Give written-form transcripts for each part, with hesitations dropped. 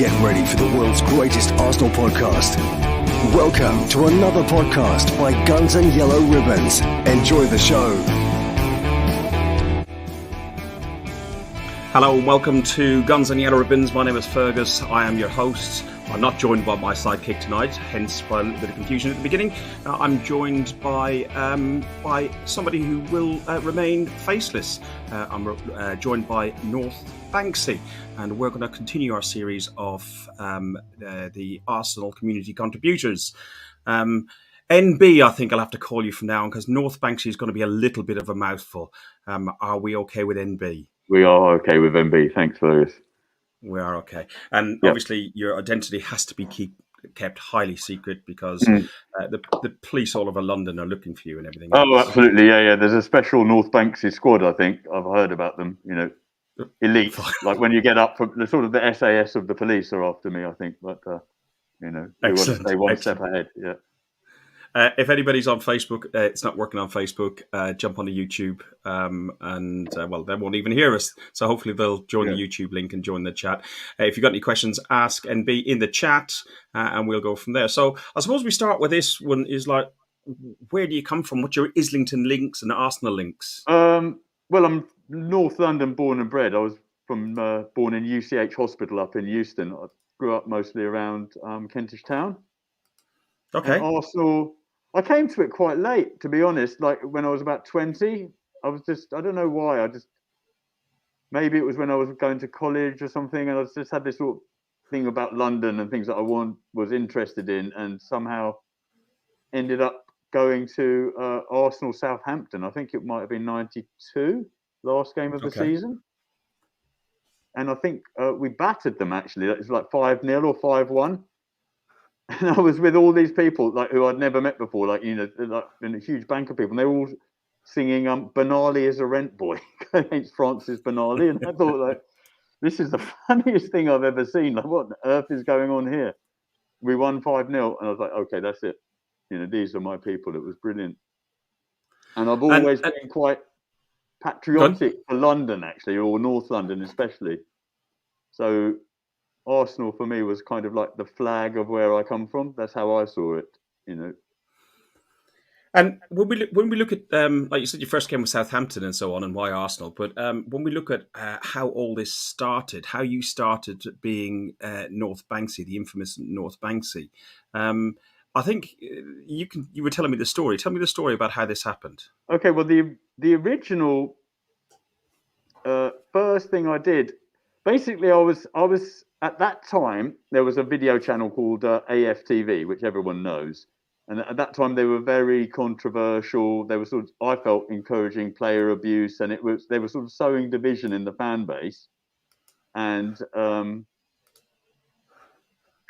Get ready for the world's greatest Arsenal podcast. Welcome to another podcast by Guns and Yellow Ribbons. Enjoy the show. Hello and welcome to Guns and Yellow Ribbons. My name is Fergus. I am your host. I'm not joined by my sidekick tonight, hence by a little bit of confusion at the beginning. I'm joined by somebody who will remain faceless. I'm joined by NorthBanksy, and we're going to continue our series of the Arsenal community contributors. NB, I think I'll have to call you from now on, because NorthBanksy is going to be a little bit of a mouthful. Are we okay with NB? We are okay with NB. Thanks, Fergus. We are okay. And obviously your identity has to be kept highly secret, because the police all over London are looking for you and everything else. Oh, absolutely. Yeah. There's a special NorthBanksy squad, I think. I've heard about them, elite. Like when you get up from the sort of the SAS of the police are after me, I think. But, they want to stay one step ahead. Yeah. If anybody's on Facebook, it's not working on Facebook, jump onto YouTube they won't even hear us. So hopefully they'll join the YouTube link and join the chat. If you've got any questions, ask NB in the chat and we'll go from there. So I suppose we start with this one is like, where do you come from? What's your Islington links and Arsenal links? Well, I'm North London born and bred. I was born in UCH Hospital up in Euston. I grew up mostly around Kentish Town. Okay. And Arsenal, I came to it quite late, to be honest. Like when I was about 20, I don't know why. Maybe it was when I was going to college or something, and I just had this sort of thing about London and things that I was interested in, and somehow ended up going to Arsenal Southampton. I think it might have been 92, last game of the season. And I think we battered them, actually. It was like 5-0 or 5-1. And I was with all these people who I'd never met before, in a huge bank of people. And they were all singing Benali is a rent boy against Francis Benali. And I thought, this is the funniest thing I've ever seen. Like, what on earth is going on here? We won 5-0. And I was like, okay, that's it. These are my people. It was brilliant. And I've always been quite patriotic for London, actually, or North London especially. So Arsenal for me was kind of like the flag of where I come from. That's how I saw it, And when we look at, like you said, you first came with Southampton and so on, and why Arsenal. But when we look at how all this started, how you started being NorthBanksy, the infamous NorthBanksy, I think you were telling me the story. Tell me the story about how this happened. Okay, well, the original first thing I did, basically, I was at that time, there was a video channel called AFTV, which everyone knows. And at that time, they were very controversial. They were I felt, encouraging player abuse. And they were sort of sowing division in the fan base. And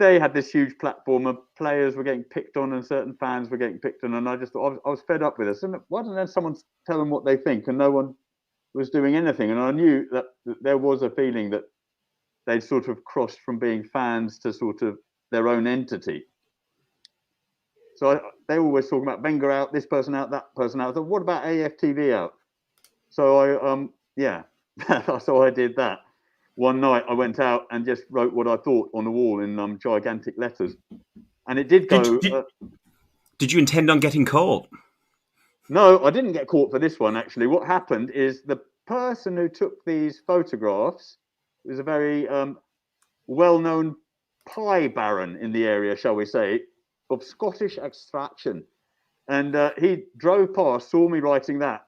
they had this huge platform of players were getting picked on and certain fans were getting picked on. And I just thought, I was fed up with this. And why don't someone tell them what they think? And no one was doing anything. And I knew that there was a feeling that they'd sort of crossed from being fans to sort of their own entity. So they were always talking about Wenger out, this person out, that person out. I thought, what about AFTV out? So so I did that. One night I went out and just wrote what I thought on the wall in gigantic letters. And it did go... Did you intend on getting caught? No, I didn't get caught for this one, actually. What happened is the person who took these photographs was a very well-known pie baron in the area, shall we say, of Scottish extraction. And he drove past, saw me writing that,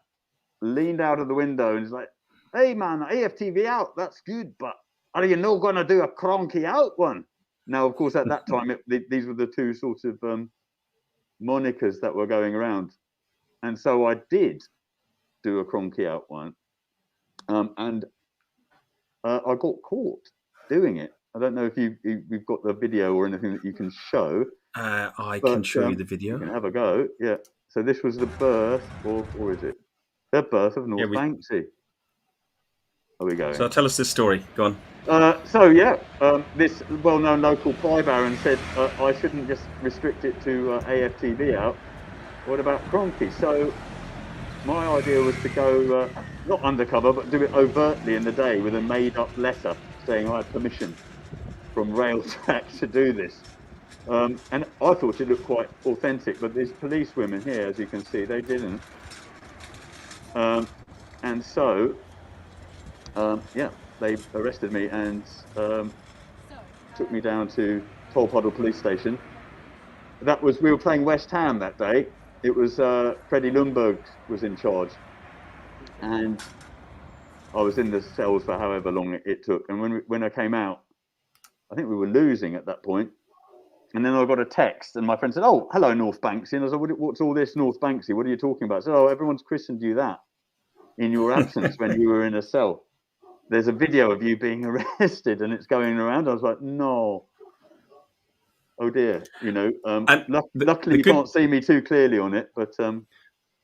leaned out of the window and was like, hey, man, AFTV out, that's good, but are you not going to do a cronky out one? Now, of course, at that time, these were the two sorts of monikers that were going around. And so I did do a cronky out one. And I got caught doing it. I don't know if you've got the video or anything that you can show. I can show you the video. You can have a go. Yeah. So this was the birth of, or is it? The birth of NorthBanksy. Are we going? So tell us this story. Go on. This well-known local pie baron said I shouldn't just restrict it to AFTV out. What about Cronky? So my idea was to go not undercover, but do it overtly in the day with a made-up letter saying I had permission. from rail track to do this. And I thought it looked quite authentic, but these police women here, as you can see, they didn't. And so, yeah, they arrested me and took me down to Tolpuddle Police Station. We were playing West Ham that day. It was Freddie Lundberg was in charge, and I was in the cells for however long it took. And when I came out, I think we were losing at that point. And then I got a text, and my friend said, "Oh, hello, NorthBanksy." And I was like, "What's all this, NorthBanksy? What are you talking about?" I said, "Oh, everyone's christened you that in your absence when you were in a cell. There's a video of you being arrested, and it's going around." I was like, "No, oh dear." Luckily you can't see me too clearly on it, but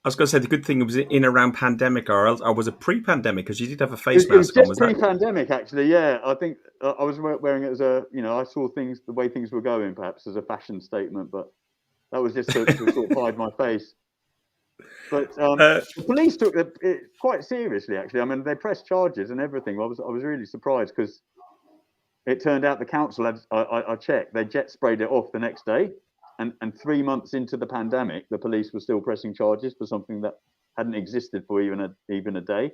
I was going to say the good thing was in around pandemic, or was it pre-pandemic? Because you did have a face mask on. It was just pre-pandemic, actually. Yeah, I think I was wearing it as I saw things the way things were going, perhaps as a fashion statement, but that was just to sort of hide my face. But the police took it quite seriously, actually. I mean, they pressed charges and everything. I was really surprised because it turned out the council had, I checked, they jet sprayed it off the next day. And 3 months into the pandemic, the police were still pressing charges for something that hadn't existed for even a day.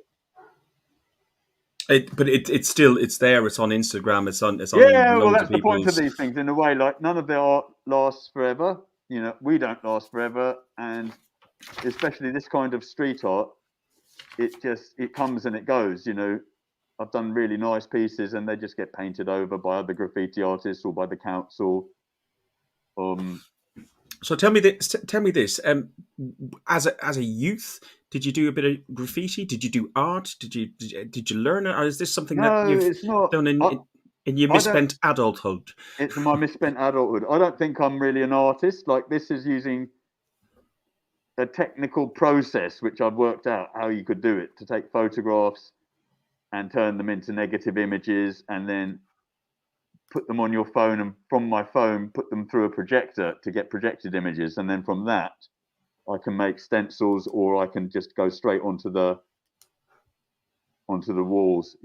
But it's still there. It's on Instagram. It's on. Yeah, well, that's the point of these things in a way. Like none of the art lasts forever. We don't last forever, and especially this kind of street art, it comes and it goes. I've done really nice pieces, and they just get painted over by other graffiti artists or by the council. So tell me this. As a youth, did you do a bit of graffiti? Did you do art? Did you learn it, or is this something that you've done in your misspent adulthood? It's my misspent adulthood. I don't think I'm really an artist. Like this is using a technical process which I've worked out how you could do it, to take photographs and turn them into negative images, and then put them on your phone, and from my phone put them through a projector to get projected images, and then from that I can make stencils, or I can just go straight onto the walls.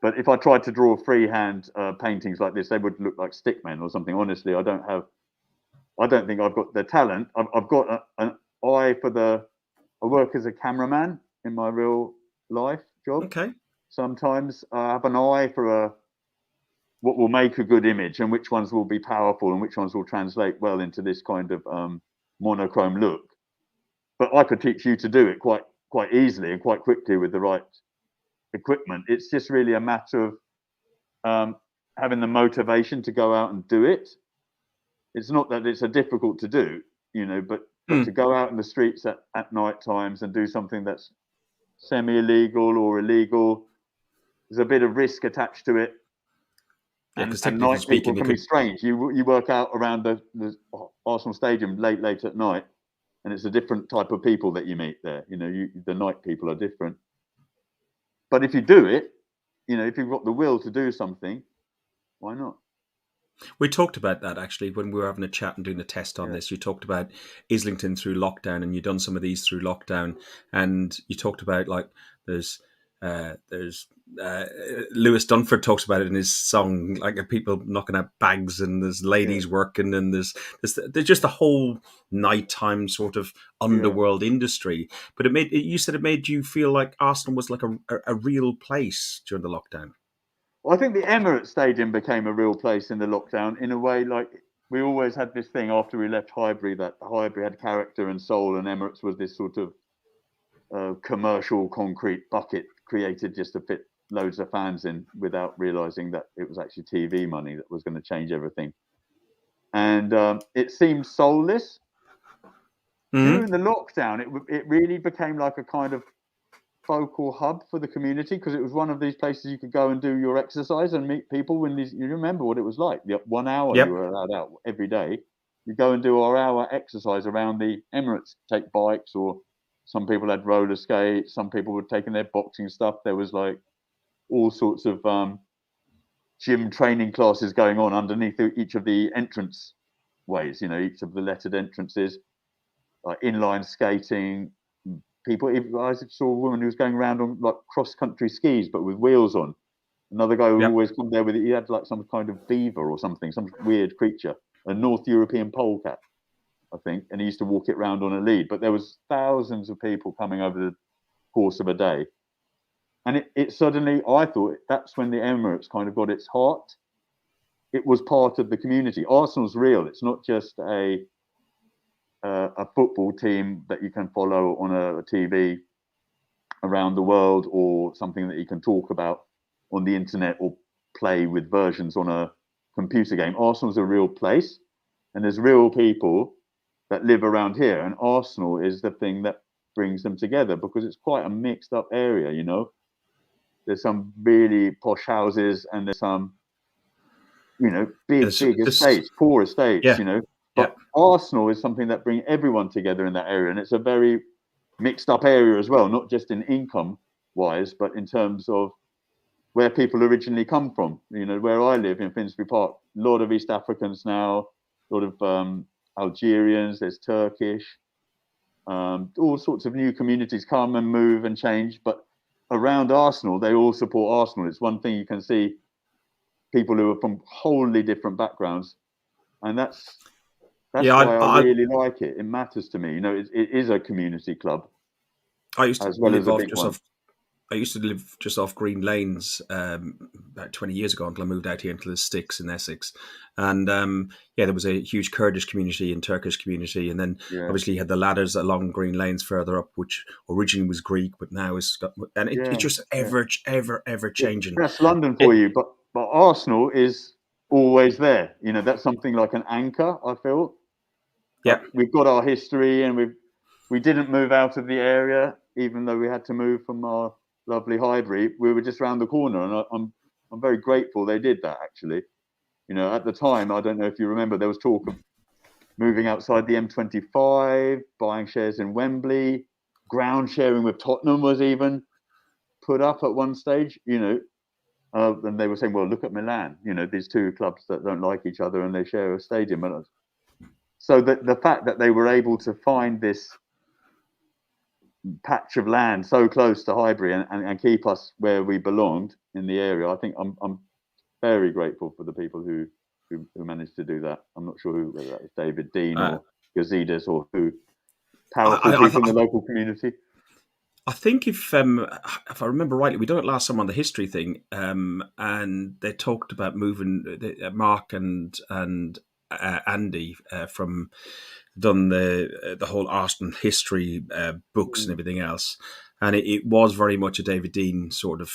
But if I tried to draw freehand paintings like this, they would look like stickmen or something. Honestly, I don't think I've got the talent. I've got an eye for I work as a cameraman in my real life job. Okay. Sometimes I have an eye for what will make a good image, and which ones will be powerful, and which ones will translate well into this kind of monochrome look. But I could teach you to do it quite easily and quite quickly with the right equipment. It's just really a matter of having the motivation to go out and do it. It's not that it's difficult to do, but to go out in the streets at night times and do something that's semi-illegal or illegal, there's a bit of risk attached to it. Yeah, and night people can be strange. You work out around the Arsenal Stadium late at night, and it's a different type of people that you meet there. The night people are different. But if you do it, if you've got the will to do something, why not? We talked about that actually when we were having a chat and doing a test on this. You talked about Islington through lockdown, and you've done some of these through lockdown, and you talked about like there's Lewis Dunford talks about it in his song, like people knocking out bags, and there's ladies working, and there's just a whole nighttime sort of underworld industry. But you said it made you feel like Arsenal was like a real place during the lockdown. Well, I think the Emirates Stadium became a real place in the lockdown in a way. Like we always had this thing after we left Highbury, that Highbury had character and soul, and Emirates was this sort of commercial concrete bucket created just to fit loads of fans in, without realizing that it was actually TV money that was going to change everything. And it seemed soulless. During the lockdown, it really became like a kind of focal hub for the community, because it was one of these places you could go and do your exercise and meet people. You remember what it was like. The 1 hour you were allowed out every day. You go and do our hour exercise around the Emirates, take bikes, or some people had roller skates, some people were taking their boxing stuff. There was like all sorts of gym training classes going on underneath each of the entrance ways, each of the lettered entrances, inline skating. I saw a woman who was going around on like cross-country skis, but with wheels on, Another guy who Yep. always come there with it. He had like some kind of beaver or something, some weird creature, a North European polecat, I think, and he used to walk it around on a lead. But there was thousands of people coming over the course of a day, and it suddenly, I thought that's when the Emirates kind of got its heart. It was part of the community. Arsenal's real. It's not just a football team that you can follow on a TV around the world, or something that you can talk about on the internet or play with versions on a computer game. Arsenal's a real place, and there's real people that live around here, and Arsenal is the thing that brings them together, because it's quite a mixed up area, you know. There's some really posh houses, and there's some, you know, big estates, poor estates, yeah, you know. But Arsenal is something that brings everyone together in that area, and it's a very mixed up area as well, not just in income wise, but in terms of where people originally come from. You know, where I live in Finsbury Park, a lot of East Africans now, a lot of Algerians, there's Turkish, all sorts of new communities come and move and change. But around Arsenal, they all support Arsenal. It's one thing you can see people who are from wholly different backgrounds, and that's why I really like it. It matters to me. You know, it is a community club. I used to as well live as a off big just one. off. I used to live just off Green Lanes about 20 years ago, until I moved out here into the sticks in Essex. And there was a huge Kurdish community and Turkish community. And then obviously you had the ladders along Green Lanes further up, which originally was Greek, but now is it's just ever changing. That's London for you, but Arsenal is always there. You know, that's something like an anchor, I feel. Yeah, we've got our history, and we didn't move out of the area, even though we had to move from our lovely Highbury. We were just round the corner, and I'm very grateful they did that, actually. You know, at the time, I don't know if you remember, there was talk of moving outside the M25, buying shares in Wembley, ground sharing with Tottenham was even put up at one stage, you know. And they were saying, well, look at Milan, you know, these two clubs that don't like each other and they share a stadium. So the fact that they were able to find this patch of land so close to Highbury and keep us where we belonged in the area, I think I'm very grateful for the people who managed to do that. I'm not sure whether that was David Dean or Gazidis or who, powerful people in the local community. I think if I remember rightly, we done it last summer on the history thing, and they talked about moving Mark and Andy from done the whole Arsenal history books and everything else, and it was very much a David Dean sort of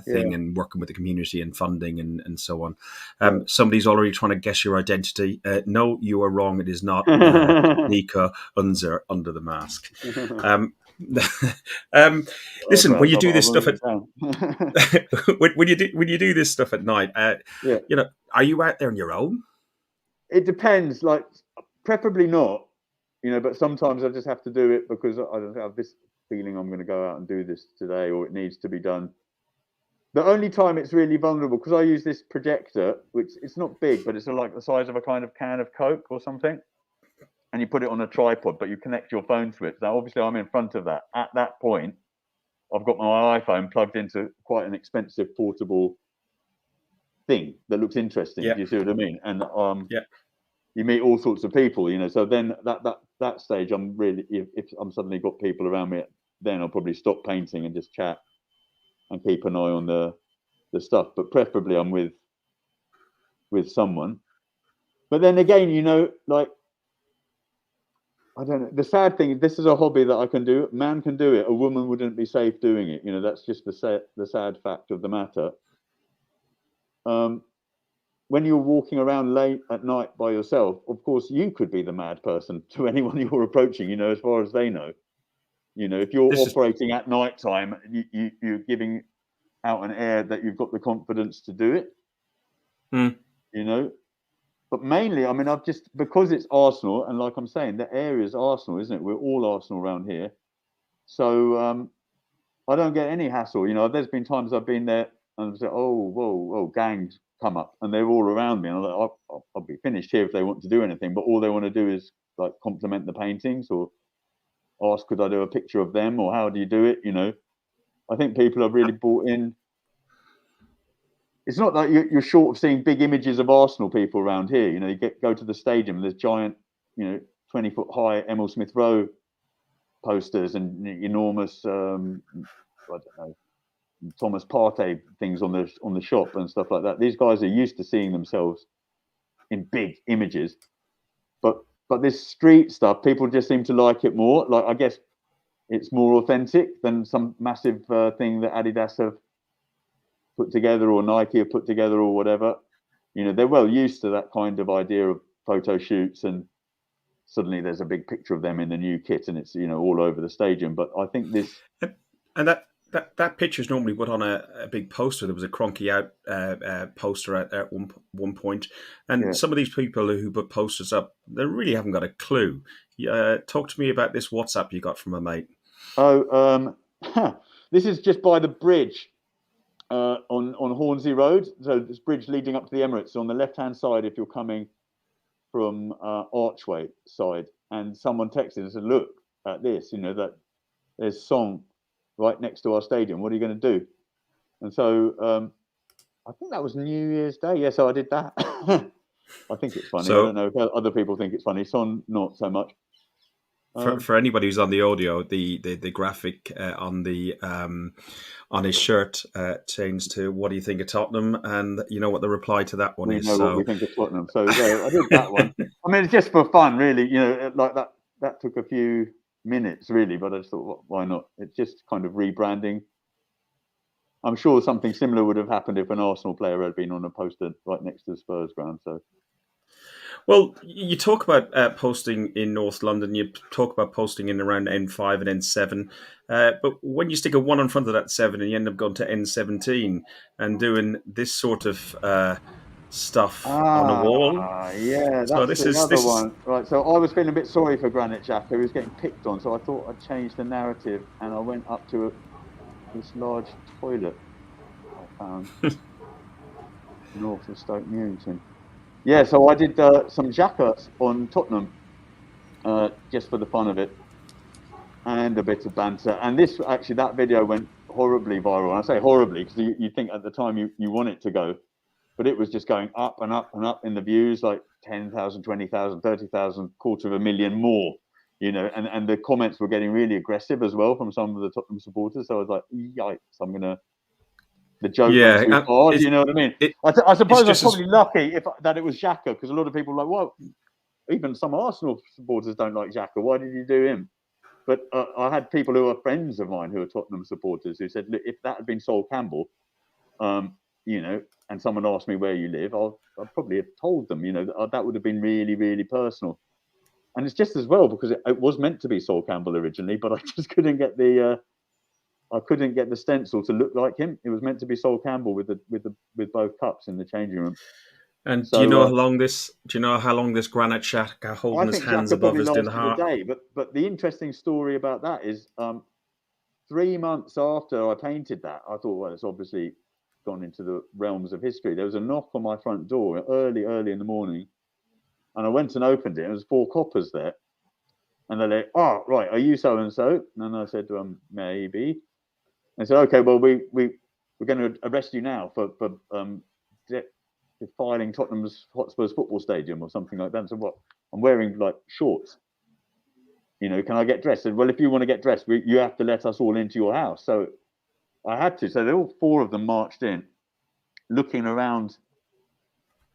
thing, and working with the community and funding and so on. Somebody's already trying to guess your identity. No, you are wrong. It is not Nika Unzer under the mask. Listen, when you do this stuff at when you do this stuff at night, you know, are you out there on your own? It depends. Like, preferably not, you know. But sometimes I just have to do it because I don't have this feeling I'm going to go out and do this today, or it needs to be done. The only time it's really vulnerable, because I use this projector, which it's not big, but it's like the size of a kind of can of Coke or something. And you put it on a tripod, but you connect your phone to it. Now, obviously, I'm in front of that. At that point, I've got my iPhone plugged into quite an expensive portable thing that looks interesting. Do you see what I mean? And you meet all sorts of people, you know. So then that stage, I'm really, if I'm suddenly got people around me, then I'll probably stop painting and just chat and keep an eye on the stuff. But preferably, I'm with someone. But then again, you know, like, I don't know. The sad thing is, this is a hobby that I can do. Man can do it. A woman wouldn't be safe doing it. You know, that's just the sad fact of the matter. When you're walking around late at night by yourself, of course, you could be the mad person to anyone you're approaching, you know, as far as they know. You know, if you're operating at night time, you're giving out an air that you've got the confidence to do it. You know. But mainly, I mean, because it's Arsenal, and like I'm saying, the area is Arsenal, isn't it? We're all Arsenal around here. So I don't get any hassle. You know, there's been times I've been there and I say, whoa, gangs come up, and they're all around me. And I'm like, I'll be finished here if they want to do anything. But all they want to do is like compliment the paintings or ask, could I do a picture of them, or how do you do it? You know, I think people have really bought in it's not like you're short of seeing big images of Arsenal people around here. You know, go to the stadium and there's giant, 20-foot high Emil Smith Rowe posters and enormous, I don't know, Thomas Partey things on the shop and stuff like that. These guys are used to seeing themselves in big images, but this street stuff, people just seem to like it more. Like, I guess it's more authentic than some massive thing that Adidas have put together or Nike have put together or whatever. You know, they're well used to that kind of idea of photo shoots, and suddenly there's a big picture of them in the new kit and it's, all over the stadium. But I think this... And that picture is normally put on a big poster. There was a Cronky Out poster at one point. And some of these people who put posters up, they really haven't got a clue. Talk to me about this WhatsApp you got from a mate. This is just by the bridge on Hornsey Road. So this bridge leading up to the Emirates on the left-hand side if you're coming from Archway side. And someone texted and said, look at this, that there's Song right next to our stadium. What are you going to do? And so I think that was New Year's Day. Yeah, so I did that. I think it's funny. So, I don't know if other people think it's funny. Son, not so much. For anybody who's on the audio, the graphic on his shirt changed to "What do you think of Tottenham?" And you know what the reply to that one is. We know what we think of Tottenham. So yeah, I did that one. I mean, it's just for fun, really. Like that. That took a few minutes, really, but I just thought, well, why not? It's just kind of rebranding. I'm sure something similar would have happened if an Arsenal player had been on a poster right next to the Spurs ground. So. Well, you talk about posting in North London, you talk about posting in around N5 and N7, but when you stick a 1 in front of that 7 and you end up going to N17 and doing this sort of stuff on a wall. Yeah, that's another one. Right, so I was feeling a bit sorry for Granit Xhaka, who was getting picked on, so I thought I'd change the narrative, and I went up to this large toilet I found north of Stoke Newington. Yeah, so I did some Xhaka on Tottenham, just for the fun of it, and a bit of banter. And that video went horribly viral. And I say horribly because you think at the time you want it to go, but it was just going up and up and up in the views, like 10,000, 20,000, 30,000, 250,000 more, and the comments were getting really aggressive as well from some of the Tottenham supporters. So I was like, yikes, the joke went too far. Do you know what I mean? I suppose I was probably lucky that it was Xhaka, because a lot of people were like, well, even some Arsenal supporters don't like Xhaka. Why did you do him? But I had people who are friends of mine who are Tottenham supporters who said, look, if that had been Sol Campbell, and someone asked me where you live, I'd probably have told them, that would have been really, really personal. And it's just as well because it was meant to be Sol Campbell originally, but I just couldn't get the stencil to look like him. It was meant to be Sol Campbell with both cups in the changing room. And so, do you know how long this Granit Xhaka holding his hands above his dinner heart? But the interesting story about that is 3 months after I painted that, I thought, well, it's obviously gone into the realms of history. There was a knock on my front door early in the morning, and I went and opened it. There was 4 coppers there, and they're like, "Oh, right, are you so and so?" And I said, "Maybe." And said, "Okay, well, we're going to arrest you now for defiling Tottenham's Hotspur's football stadium or something like that." And so what? I'm wearing like shorts. Can I get dressed? I said, well, if you want to get dressed, you have to let us all into your house. So I had to. So all 4 of them marched in, looking around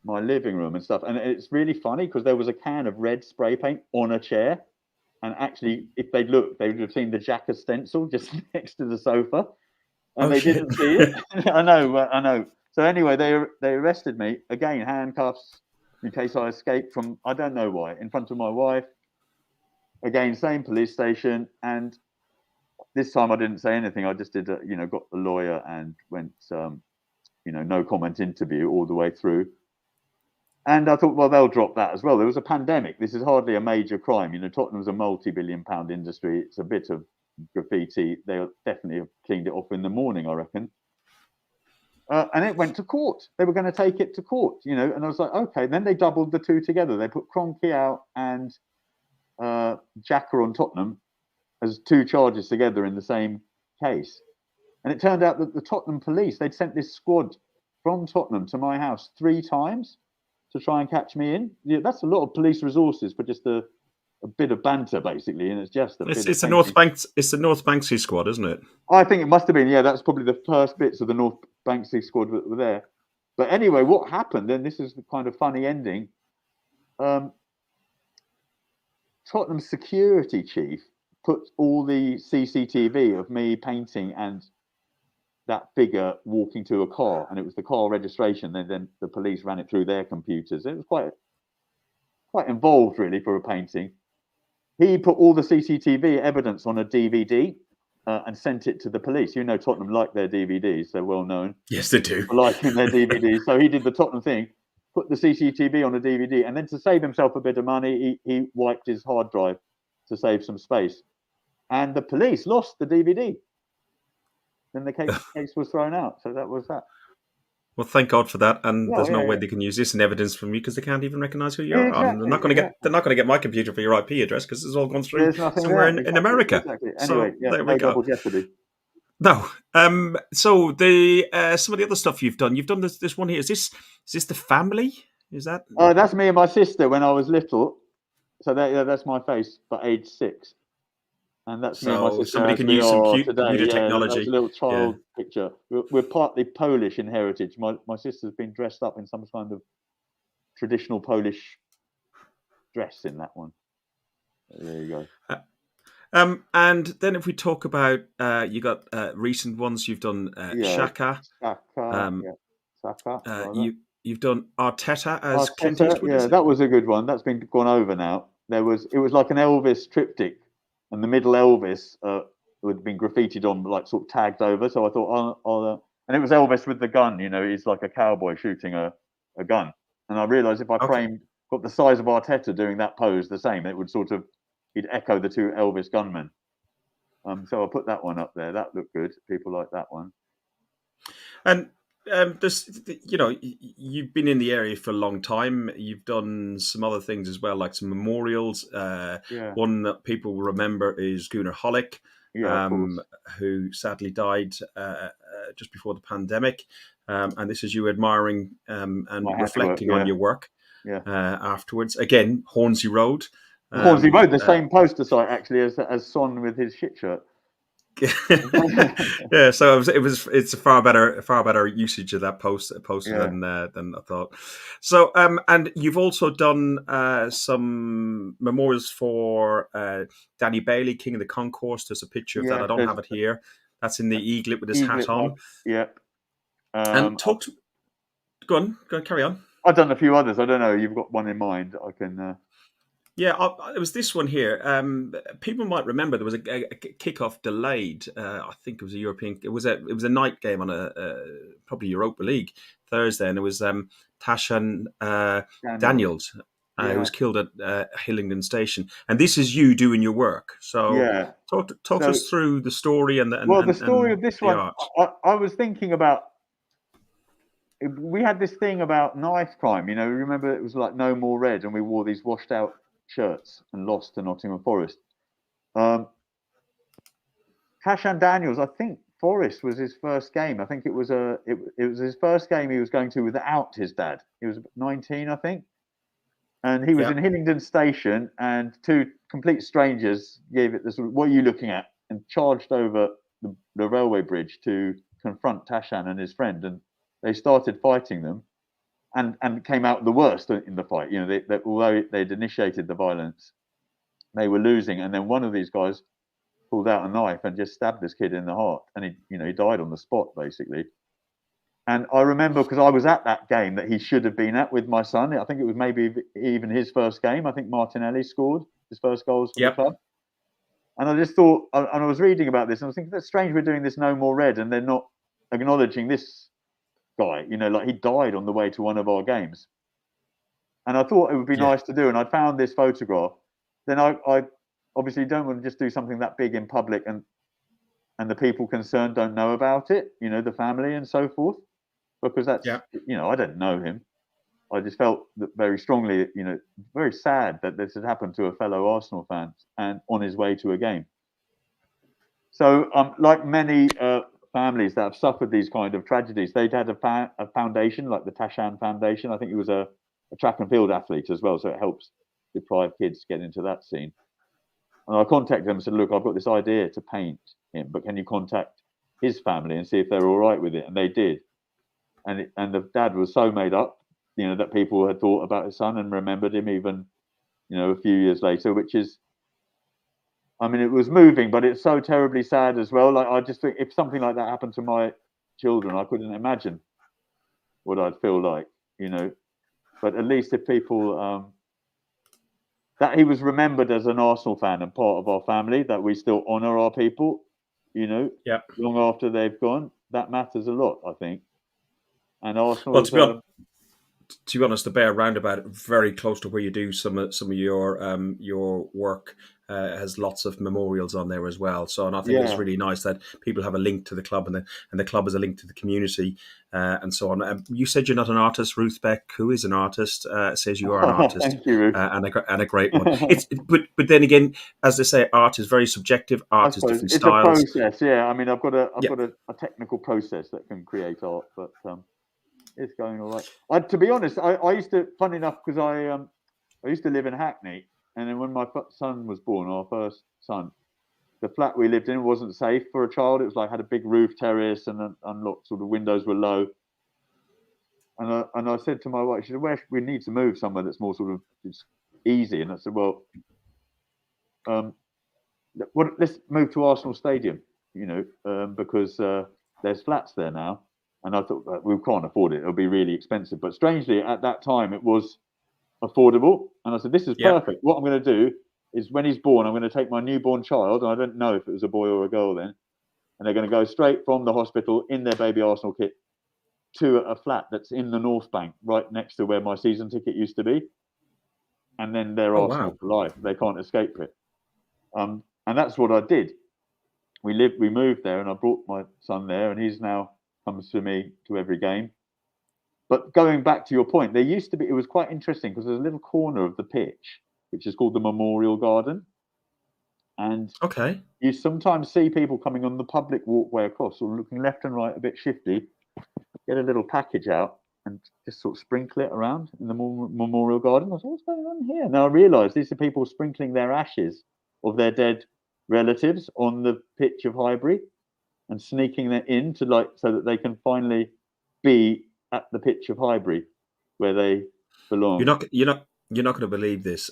my living room and stuff. And it's really funny because there was a can of red spray paint on a chair. And actually, if they'd looked, they would have seen the Xhaka stencil just next to the sofa. And they didn't see it. I know. So anyway, they arrested me. Again, handcuffs in case I escaped from, I don't know why, in front of my wife. Again, same police station. And this time I didn't say anything. I just did, got the lawyer and went, no comment interview all the way through. And I thought, well, they'll drop that as well. There was a pandemic. This is hardly a major crime. Tottenham's a multi-billion-pound industry. It's a bit of graffiti. They'll definitely have cleaned it off in the morning, I reckon. And it went to court. They were going to take it to court, and I was like, okay. Then they doubled the 2 together. They put Kroenke out and Xhaka on Tottenham as 2 charges together in the same case. And it turned out that the Tottenham police, they'd sent this squad from Tottenham to my house 3 times to try and catch me in. Yeah, that's a lot of police resources for just a bit of banter, basically, and it's just a bit of thinking. It's the NorthBanksy squad, isn't it? I think it must have been. Yeah, that's probably the first bits of the NorthBanksy squad that were there. But anyway, what happened? Then this is the kind of funny ending. Tottenham's security chief put all the CCTV of me painting and that figure walking to a car, and it was the car registration. Then the police ran it through their computers. It was quite involved, really, for a painting. He put all the CCTV evidence on a DVD and sent it to the police. You know, Tottenham like their DVDs; they're well known. Yes, they do. For liking their DVDs. So he did the Tottenham thing, put the CCTV on a DVD, and then to save himself a bit of money, he wiped his hard drive to save some space. And the police lost the DVD. Then the case was thrown out. So that was that. Well, thank God for that. And there's no way they can use this in evidence from you because they can't even recognise who you are. Exactly, They're not going to get. They're not going to get my computer for your IP address because it's all gone through There's somewhere there. in America. Exactly. Anyway, so there we no go. double jeopardy. No. So the some of the other stuff you've done this one here. Is this the family? Is that? That's me and my sister when I was little. So that's my face, but age 6. And that's me and my sister. Somebody can use some computer That's technology. a little child picture. We're partly Polish in heritage. My sister's been dressed up in some kind of traditional Polish dress in that one. There you go. And then if we talk about you got recent ones, you've done Xhaka. Saka. You've done Arteta as Clint Eastwood. Yeah, that was a good one. That's been gone over now. It was like an Elvis triptych, and the middle Elvis had been graffitied on, like sort of tagged over. So I thought, and it was Elvis with the gun. You know, he's like a cowboy shooting a gun. And I realised if I got the size of Arteta doing that pose the same, it would he'd echo the 2 Elvis gunmen. So I put that one up there. That looked good. People like that one. And you've been in the area for a long time. You've done some other things as well, like some memorials. One that people will remember is Gunnar Hollick, who sadly died just before the pandemic. And this is you admiring and reflecting on your work afterwards. Again, Hornsey Road. Hornsey Road, the same poster site actually as Son with his shit shirt. Yeah, so it's a far better usage of that poster than I thought. So and you've also done some memorials for Danny Bailey, King of the Concourse. There's a picture of that. I don't have it here. That's in the eaglet with his hat on. Yep. And go on, carry on. I've done a few others. I don't know. You've got one in mind. I can. Yeah, it was this one here. People might remember there was a kickoff delayed. I think it was a European. It was a night game on probably Europa League Thursday, and it was Tashan Daniels who was killed at Hillingdon Station. And this is you doing your work. So talk us through the story and the story of this one. Art. I was thinking about. We had this thing about knife crime. You know, remember it was like No More Red, and we wore these washed out shirts and lost to Nottingham Forest. Tashan Daniels, I think Forest was his first game. I think it was his first game he was going to without his dad. He was 19, I think. And he was in Hillingdon Station, and 2 complete strangers gave it this, what are you looking at? And charged over the railway bridge to confront Tashan and his friend. And they started fighting them. And came out the worst in the fight. You know, although they'd initiated the violence, they were losing. And then one of these guys pulled out a knife and just stabbed this kid in the heart, and he died on the spot basically. And I remember because I was at that game that he should have been at with my son. I think it was maybe even his first game. I think Martinelli scored his first goals for the club. And I just thought, and I was reading about this, and I was thinking that's strange. We're doing this No More Red, and they're not acknowledging this guy, like he died on the way to one of our games. And I thought it would be nice to do. And I found this photograph. Then I obviously don't want to just do something that big in public and the people concerned don't know about it, the family and so forth, because that's, I don't know him. I just felt that very strongly, very sad that this had happened to a fellow Arsenal fan and on his way to a game. So like many families that have suffered these kind of tragedies. They'd had a foundation like the Tashan Foundation. I think he was a track and field athlete as well, so it helps deprived kids get into that scene. And I contacted them and said, look, I've got this idea to paint him, but can you contact his family and see if they're all right with it? And they did. And the dad was so made up, that people had thought about his son and remembered him even, a few years later, which is, I mean, it was moving, but it's so terribly sad as well. Like, I just think if something like that happened to my children, I couldn't imagine what I'd feel like, But at least if people, that he was remembered as an Arsenal fan and part of our family, that we still honour our people, long after they've gone, that matters a lot, I think. And Arsenal. Well, to be honest, the Bear Roundabout, very close to where you do some of your work, has lots of memorials on there as well. So, and I think it's really nice that people have a link to the club, and the club has a link to the community, and so on. You said you're not an artist. Ruth Beck, who is an artist, says you are an artist. Thank you, Ruth. And a great one. But then again, as they say, art is very subjective. Art is different styles. It's a process. Yeah, I mean, I've got a technical process that can create art, but it's going all right. To be honest, I used to, funny enough, because I used to live in Hackney, and then when my son was born, our first son, the flat we lived in wasn't safe for a child. It was like had a big roof terrace and unlocked, sort of windows were low. And I said to my wife, she said, "Where we need to move somewhere that's more sort of easy." And I said, "Well, let's move to Arsenal Stadium, because there's flats there now." And I thought, we can't afford it. It'll be really expensive. But strangely, at that time, it was affordable. And I said, this is perfect. What I'm going to do is when he's born, I'm going to take my newborn child. And I don't know if it was a boy or a girl then. And they're going to go straight from the hospital in their baby Arsenal kit to a flat that's in the North Bank, right next to where my season ticket used to be. And then they're Arsenal for life. They can't escape it. And that's what I did. We moved there, and I brought my son there, and he's now comes to me to every game. But going back to your point, there used to be, it was quite interesting because there's a little corner of the pitch, which is called the Memorial Garden. And you sometimes see people coming on the public walkway across, or looking left and right, a bit shifty, get a little package out and just sort of sprinkle it around in the Memorial Garden. I thought, what's going on here? Now I realised these are people sprinkling their ashes of their dead relatives on the pitch of Highbury, and sneaking that in to so that they can finally be at the pitch of Highbury where they belong. You're not going to believe this.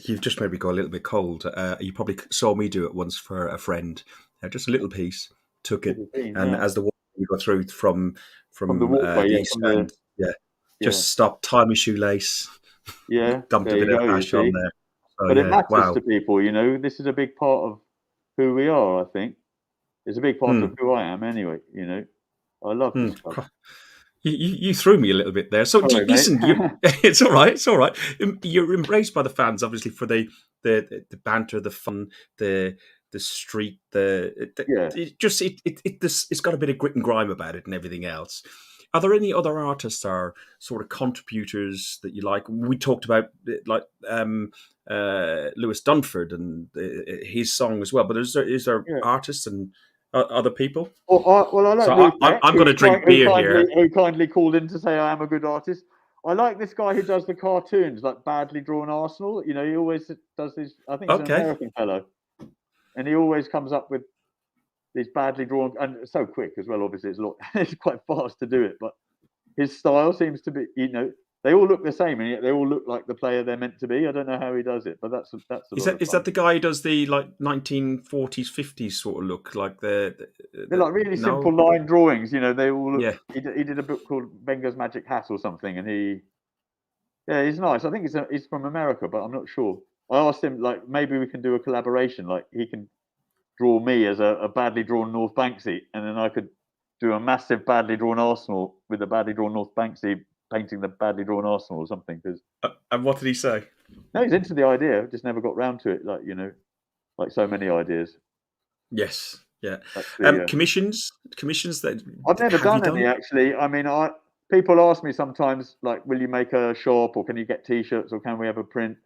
You've just made me go a little bit cold. You probably saw me do it once for a friend. Just a little piece, took it, and as the you go through from the walkway, East End, just stopped, tie my shoelace, dumped a bit of ash on there. So, but it matters to people, This is a big part of who we are, I think. It's a big part of who I am, anyway. I love this stuff. You threw me a little bit there. So sorry, listen, it's all right. It's all right. You're embraced by the fans, obviously, for the banter, the fun, the street, it's got a bit of grit and grime about it and everything else. Are there any other artists or sort of contributors that you like? We talked about like Lewis Dunford and his song as well. But is there artists and other people? Well, I like. So I'm going to drink beer here. Who kindly called in to say I am a good artist. I like this guy who does the cartoons, like badly drawn Arsenal. He always does these. I think he's an American fellow, and he always comes up with these badly drawn and so quick as well. Obviously, it's quite fast to do it, but his style seems to be. They all look the same, and yet they all look like the player they're meant to be. I don't know how he does it, but that's. Is that the guy who does the 1940s, 50s sort of look, like they're like really simple line drawings? They all look. Yeah. He did a book called Wenger's Magic Hat or something, and he's nice. I think he's from America, but I'm not sure. I asked him maybe we can do a collaboration. He can draw me as a badly drawn NorthBanksy, and then I could do a massive badly drawn Arsenal with a badly drawn NorthBanksy painting the badly drawn Arsenal or something. And what did he say? No, he's into the idea. Just never got round to it. Like so many ideas. Yes, yeah. Commissions that I've never done any actually. I mean, people ask me sometimes, will you make a shop or can you get T-shirts or can we have a print?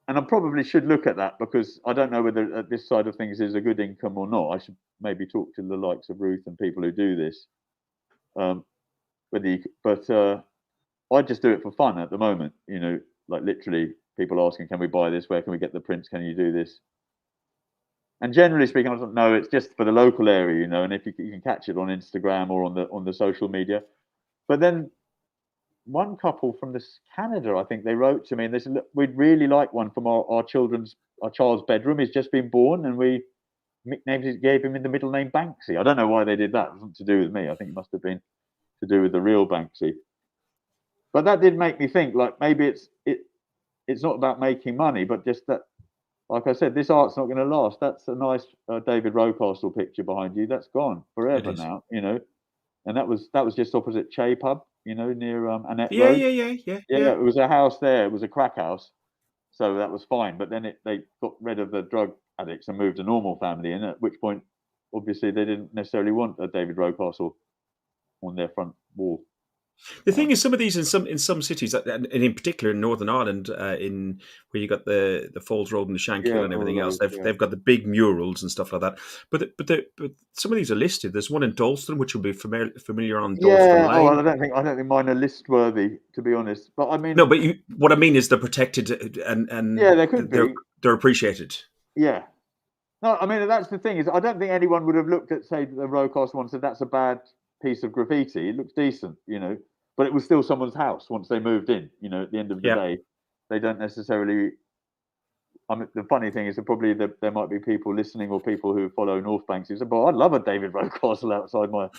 and I probably should look at that, because I don't know whether this side of things is a good income or not. I should maybe talk to the likes of Ruth and people who do this. But I just do it for fun at the moment. Like literally people asking, "Can we buy this? Where can we get the prints? Can you do this?" And generally speaking, I don't know. It's just for the local area, and if you can catch it on Instagram or on the social media. But then one couple from Canada, I think they wrote to me and they said, "Look, we'd really like one from our child's bedroom. He's just been born, and we gave him in the middle name Banksy." I don't know why they did that. It wasn't to do with me. I think it must have been to do with the real Banksy. But that did make me think, like, maybe it's not about making money, but just that, like I said, this art's not going to last. That's a nice David Rocastle picture behind you. That's gone forever now, And that was just opposite Che Pub, near Annette Road. Yeah. It was a house there. It was a crack house, so that was fine. But then they got rid of the drug addicts and moved a normal family in. At which point, obviously, they didn't necessarily want a David Rocastle on their front wall. The thing is, some of these in some cities, and in particular in Northern Ireland, in where you got the Falls Road and the Shankill and everything else, they've got the big murals and stuff like that. But some of these are listed. There's one in Dalston, which will be familiar on Dalston Lane. I don't think mine are list worthy, to be honest. But I mean, no. But what I mean is they're protected and they could be. They're appreciated. Yeah. No, I mean that's the thing is I don't think anyone would have looked at, say, the Rocastle one and said that's a bad piece of graffiti. It looks decent, but it was still someone's house once they moved in. At the end of the day, they don't necessarily. I mean, the funny thing is that probably there might be people listening or people who follow NorthBanksy who say, "But I'd love a David Rocastle outside my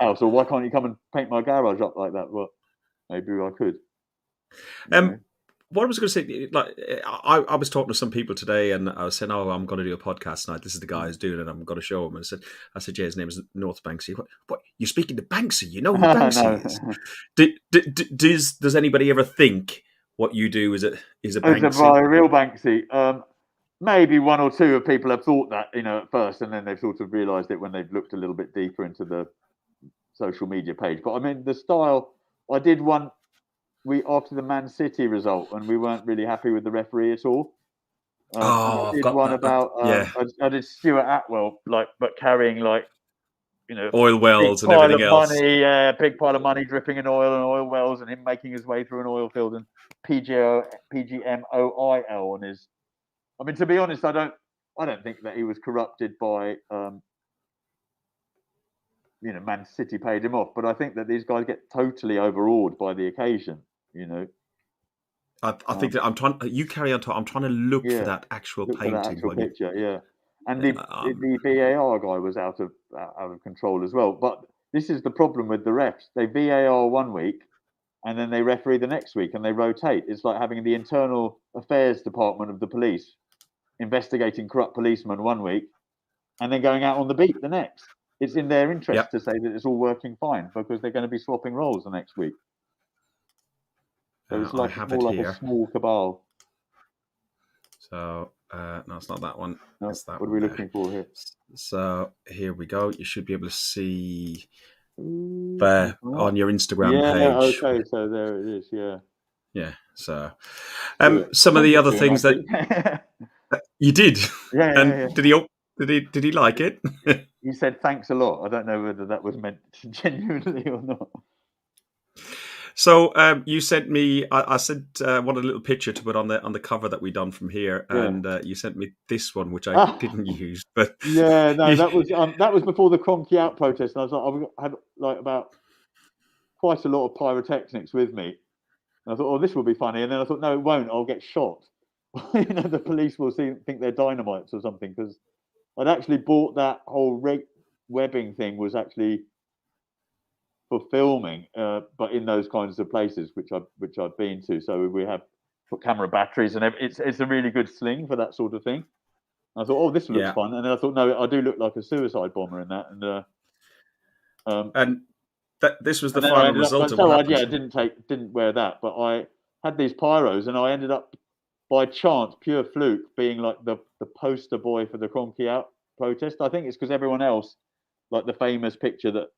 house," or "Why can't you come and paint my garage up like that?" Well, maybe I could. What I was going to say, like, I was talking to some people today, and I was saying, "Oh, I'm going to do a podcast tonight. This is the guy who's doing it. I'm going to show him." And I said, "Yeah, his name is NorthBanksy." What? You're speaking to Banksy? You know who Banksy is? Does anybody ever think what you do is a Banksy? It's a real Banksy. Maybe one or two of people have thought that, at first, and then they've sort of realised it when they've looked a little bit deeper into the social media page. But I mean, the style. I did one. After the Man City result, and we weren't really happy with the referee at all. I did one about I did Stuart Atwell, but carrying oil wells and everything else. Big pile of money dripping in oil and oil wells, and him making his way through an oil field and PGMOIL on his. I mean, to be honest, I don't think that he was corrupted by. Man City paid him off, but I think that these guys get totally overawed by the occasion. I think that I'm trying. You carry on. I'm trying to look for that actual painting. For that actual picture, yeah. And the VAR guy was out of control as well. But this is the problem with the refs. They VAR one week, and then they referee the next week, and they rotate. It's like having the internal affairs department of the police investigating corrupt policemen one week, and then going out on the beat the next. It's in their interest to say that it's all working fine, because they're going to be swapping roles the next week. So it's like a small cabal. So no, it's not that one. No, it's that what are we looking for here? So here we go. You should be able to see there on your Instagram page. Okay, so there it is. Yeah. So some of the other things that you did. Yeah. Did he like it? He said thanks a lot. I don't know whether that was meant genuinely or not. So you sent me. I sent one a little picture to put on the cover that we done from here, and you sent me this one, which I didn't use. But that was before the Cronky Out protest. And I was like, I had about quite a lot of pyrotechnics with me. And I thought, this will be funny. And then I thought, no, it won't. I'll get shot. The police will think they're dynamites or something, because I'd actually bought that whole webbing thing was actually for filming, but in those kinds of places which I've been to. So we have put camera batteries and it's a really good sling for that sort of thing. And I thought, this looks fun, and then I thought, no, I do look like a suicide bomber in that, and this was the final result of what happened. I didn't wear that, but I had these pyros, and I ended up by chance, pure fluke, being like the poster boy for the Cronky Out protest. I think it's because everyone else, like the famous picture that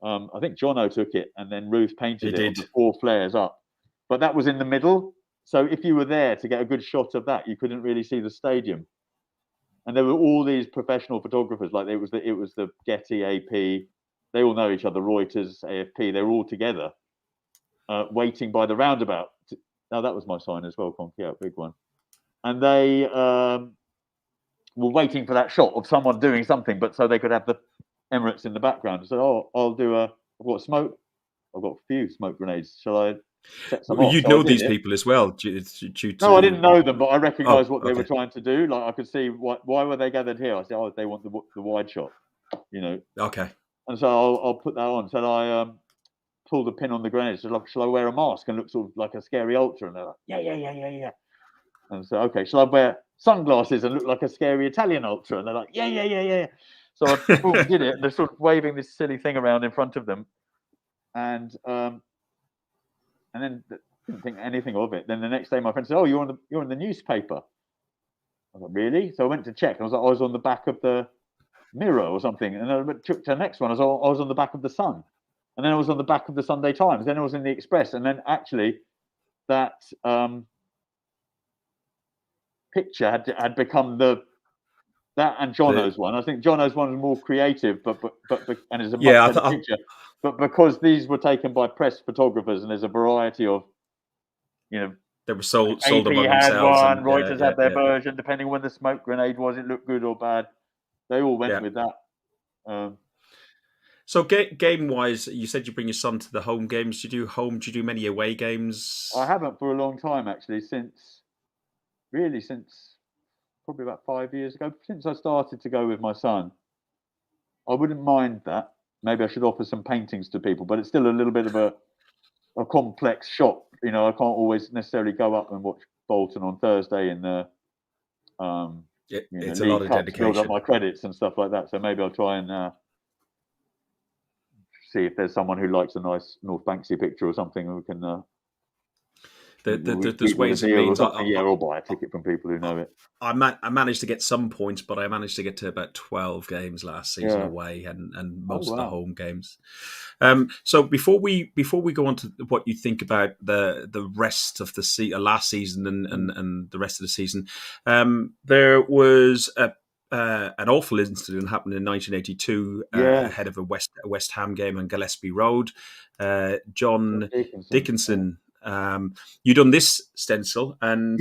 I think Jono took it, and then Ruth painted it on the 4 flares up. But that was in the middle, So if you were there to get a good shot of that, you couldn't really see the stadium. And there were all these professional photographers, like it was the Getty, AP. They all know each other, Reuters, AFP. They were all together, waiting by the roundabout. Now that was my sign as well, Conky out, big one. And they were waiting for that shot of someone doing something, but so they could have the Emirates in the background. I said, "Oh, I've got smoke. I've got a few smoke grenades. Shall I set some off?" You'd So know these people as well, due to... No, I didn't know them, but I recognised what they okay. were trying to do. Like I could see why were they gathered here. I said, "Oh, they want the wide shot," you know. Okay. And so I'll put that on. So I pulled the pin on the grenade. So like, shall I wear a mask and look sort of like a scary ultra? And they're like, yeah. And so, okay, shall I wear sunglasses and look like a scary Italian ultra? And they're like, yeah. So I did it. And they're sort of waving this silly thing around in front of them, and then didn't think anything of it. Then the next day, my friend said, "Oh, you're in the newspaper." I was like, "Really?" So I went to check. I was like, "I was on the back of the Mirror or something." And then I took to the next one. I was on the back of the Sun, and then I was on the back of the Sunday Times. Then I was in the Express, and then actually that picture had become that and Jono's one. I think Jono's one was more creative, but and it's a much better picture. But because these were taken by press photographers, and there's a variety of, they were sold AP among had themselves. One, Reuters had their version, depending on when the smoke grenade was, it looked good or bad. They all went with that. So game-wise, you said you bring your son to the home games. Do you do many away games? I haven't for a long time, actually, since probably about 5 years ago, since I started to go with my son. I wouldn't mind that. Maybe I should offer some paintings to people, but it's still a little bit of a complex shop. I can't always necessarily go up and watch Bolton on Thursday in the it's League a lot of Cup dedication. to build up my credits and stuff like that. So maybe I'll try and see if there's someone who likes a nice NorthBanksy picture or something, and we can. There's ways and means. Or buy a ticket from people who know it. I managed to get some points, but I managed to get to about 12 games last season away, and most of the home games. So before we go on to what you think about the rest of the last season and the rest of the season, there was an awful incident happened in 1982 ahead of a West Ham game on Gillespie Road. John Dickinson. You done this stencil and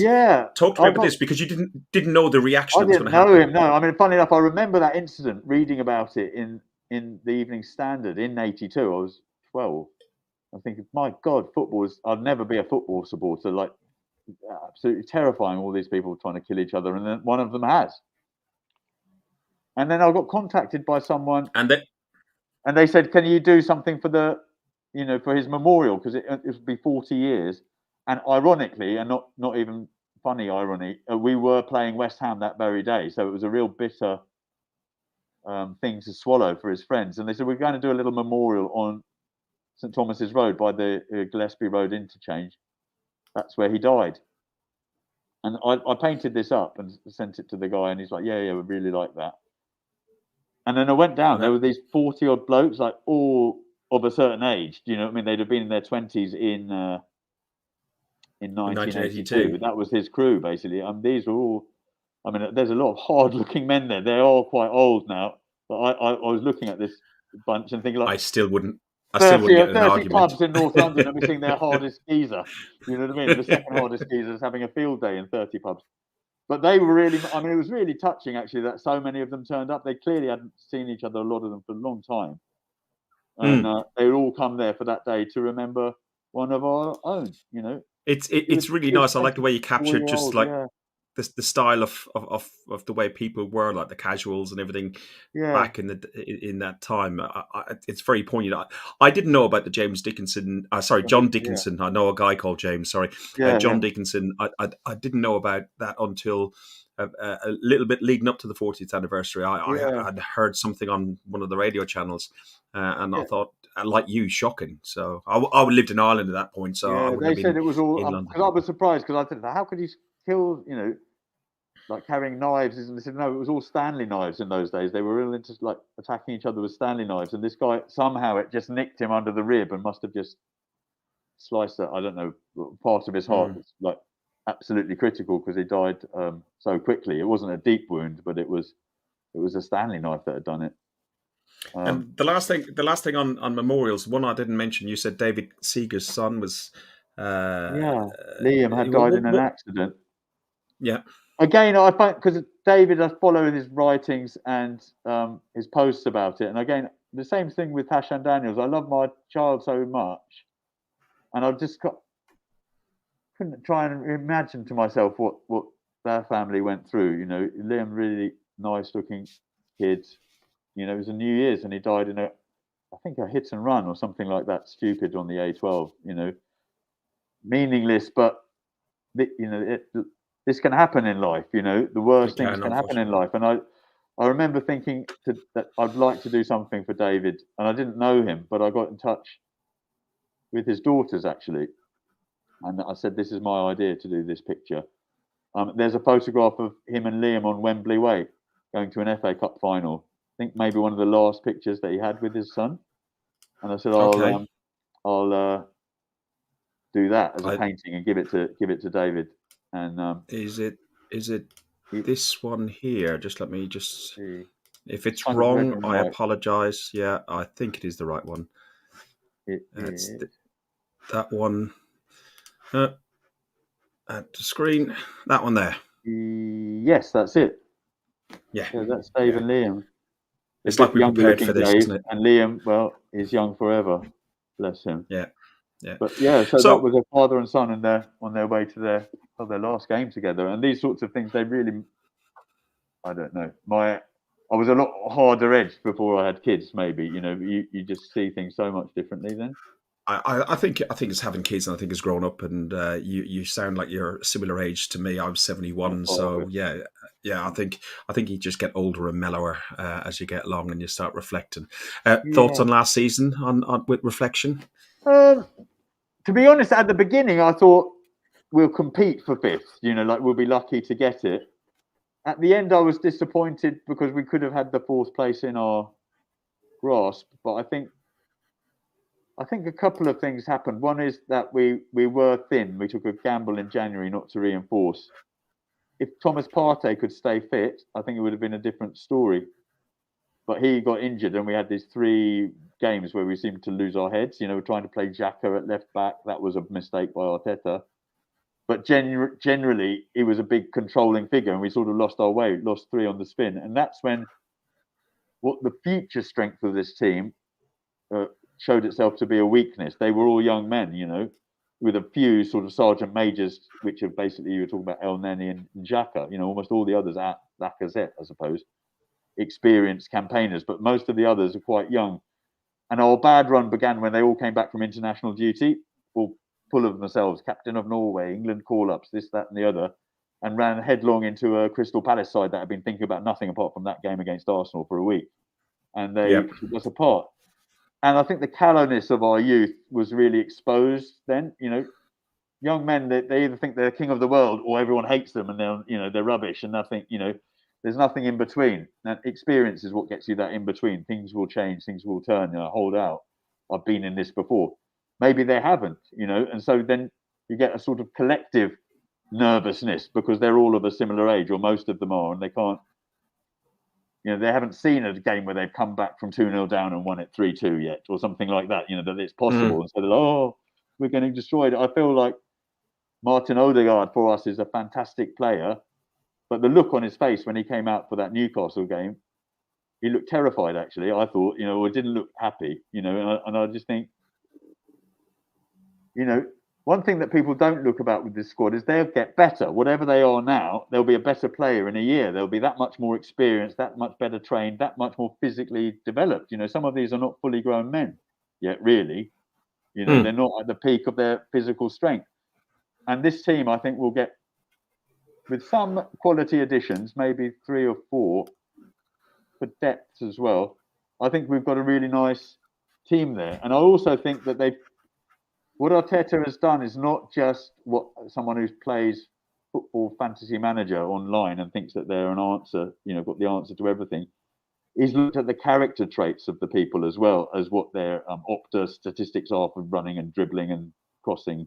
talk about this, because you didn't know the reaction. I didn't know him. No, I mean, funny enough, I remember that incident, reading about it in the Evening Standard in '82. I was 12. I'm thinking, my God, I'd never be a football supporter. Like, absolutely terrifying. All these people trying to kill each other, and then one of them has. And then I got contacted by someone, and they said, "Can you do something for for his memorial, because it would be 40 years." And ironically, and not even funny irony, we were playing West Ham that very day, so it was a real bitter thing to swallow for his friends. And they said, "We're going to do a little memorial on St Thomas's Road by the Gillespie Road interchange. That's where he died." And I painted this up and sent it to the guy, and he's like, "Yeah, we really like that." And then I went down. There were these 40 odd blokes, like all of a certain age. Do you know what I mean? They'd have been in their 20s in 1982. That was his crew, basically. These were all. I mean, there's a lot of hard-looking men there. They're all quite old now. But I was looking at this bunch and thinking, like, I still wouldn't get an 30 argument. pubs in North London are missing their hardest geezer. You know what I mean? The second hardest geezer is having a field day in 30 pubs. But they were really, I mean, it was really touching, actually, that so many of them turned up. They clearly hadn't seen each other, a lot of them, for a long time. And they would all come there for that day to remember one of our own, It's really nice. I like the way you captured just like the style of the way people were, like the casuals and everything back in that time. It's very poignant. I didn't know about the John Dickinson. I know a guy called James. John Dickinson. I didn't know about that until a little bit leading up to the 40th anniversary. I had heard something on one of the radio channels, and I thought, like you, shocking. So I lived in Ireland at that point. So they said it was all. Because I was surprised, because I thought, how could you kill? Like carrying knives, and they said no, it was all Stanley knives in those days. They were real into like attacking each other with Stanley knives, and this guy somehow it just nicked him under the rib and must have just sliced it. I don't know, part of his heart was like absolutely critical because he died so quickly. It wasn't a deep wound, but it was a Stanley knife that had done it. And the last thing on memorials, one I didn't mention. You said David Seeger's son was. Liam had died in an accident. Yeah. Again, I find because David, I follow his writings and his posts about it, and again, the same thing with Tashan Daniels. I love my child so much, and I just couldn't try and imagine to myself what their family went through. You know, Liam, really nice looking kid. You know, it was a New Year's, and he died in I think a hit and run or something like that, stupid on the A12. You know, meaningless, but this can happen in life. You know, the worst things can happen in life, and I remember thinking that I'd like to do something for David, and I didn't know him, but I got in touch with his daughters actually, and I said, "This is my idea to do this picture." There's a photograph of him and Liam on Wembley Way, going to an FA Cup final. I think maybe one of the last pictures that he had with his son, and I said, "I'll do that as a painting and give it to David." And is it this one here? Just let me just. see. If it's wrong, I apologise. Yeah, I think it is the right one. It's that one at the screen. That one there. Yes, that's it. Yeah, that's Dave and Liam. It's like we prepared for this, isn't it? And Liam, well, is young forever. Bless him. Yeah. But yeah, so that was a father and son, and they're on their way to their last game together. And these sorts of things, they really, I don't know. I was a lot harder edged before I had kids. Maybe you just see things so much differently then. I think it's having kids, and I think it's grown up, and you sound like you're a similar age to me. I'm 71, so yeah. I think you just get older and mellower as you get along, and you start reflecting. Thoughts on last season on with reflection? To be honest, at the beginning, I thought we'll compete for fifth. Like we'll be lucky to get it. At the end, I was disappointed because we could have had the fourth place in our grasp. But I think a couple of things happened. One is that we were thin. We took a gamble in January not to reinforce. If Thomas Partey could stay fit, I think it would have been a different story. But he got injured, and we had these 3 games where we seemed to lose our heads. We're trying to play Xhaka at left back. That was a mistake by Arteta. But generally, he was a big controlling figure, and we sort of lost our way, lost 3 on the spin. And that's when what the future strength of this team showed itself to be a weakness. They were all young men, with a few sort of sergeant majors, which are basically, you were talking about El Neni and Xhaka. Almost all the others at Lacazette, I suppose, experienced campaigners, but most of the others are quite young. And our bad run began when they all came back from international duty, all full of themselves, captain of Norway, England call-ups, this, that, and the other, and ran headlong into a Crystal Palace side that had been thinking about nothing apart from that game against Arsenal for a week. And they took us apart. And I think the callowness of our youth was really exposed then. Young men, they either think they're king of the world or everyone hates them and they're rubbish and nothing, there's nothing in between. And experience is what gets you that in between. Things will change, things will turn, hold out. I've been in this before. Maybe they haven't, and so then you get a sort of collective nervousness because they're all of a similar age, or most of them are, and they can't, they haven't seen a game where they've come back from 2-0 down and won it 3-2 yet, or something like that, that it's possible. And so they're like, we're getting destroyed. I feel like Martin Odegaard for us is a fantastic player, but the look on his face when he came out for that Newcastle game, he looked terrified, actually. I thought, or didn't look happy, and I just think, one thing that people don't look about with this squad is they'll get better. Whatever they are now, they'll be a better player in a year. They'll be that much more experienced, that much better trained, that much more physically developed. Some of these are not fully grown men yet, really. They're not at the peak of their physical strength. And this team, I think, will get, with some quality additions, maybe 3 or 4, for depth as well. I think we've got a really nice team there. And I also think that what Arteta has done is not just what someone who plays football fantasy manager online and thinks that they're an answer, got the answer to everything. He's looked at the character traits of the people as well as what their Opta statistics are for running and dribbling and crossing.